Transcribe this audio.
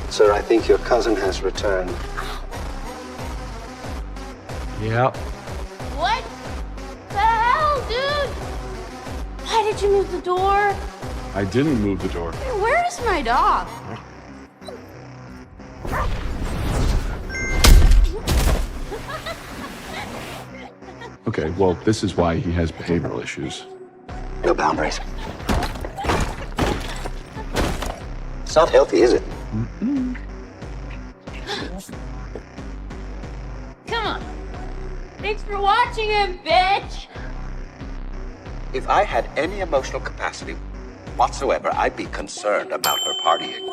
Sir, I think your cousin has returned. Yep. What the hell, dude? Why did you move the door? I didn't move the door. Where is my dog? Okay, well, this is why he has behavioral issues. No boundaries. It's not healthy, is it? Come on. Thanks for watching him, bitch. If I had any emotional capacity whatsoever, I'd be concerned about her partying.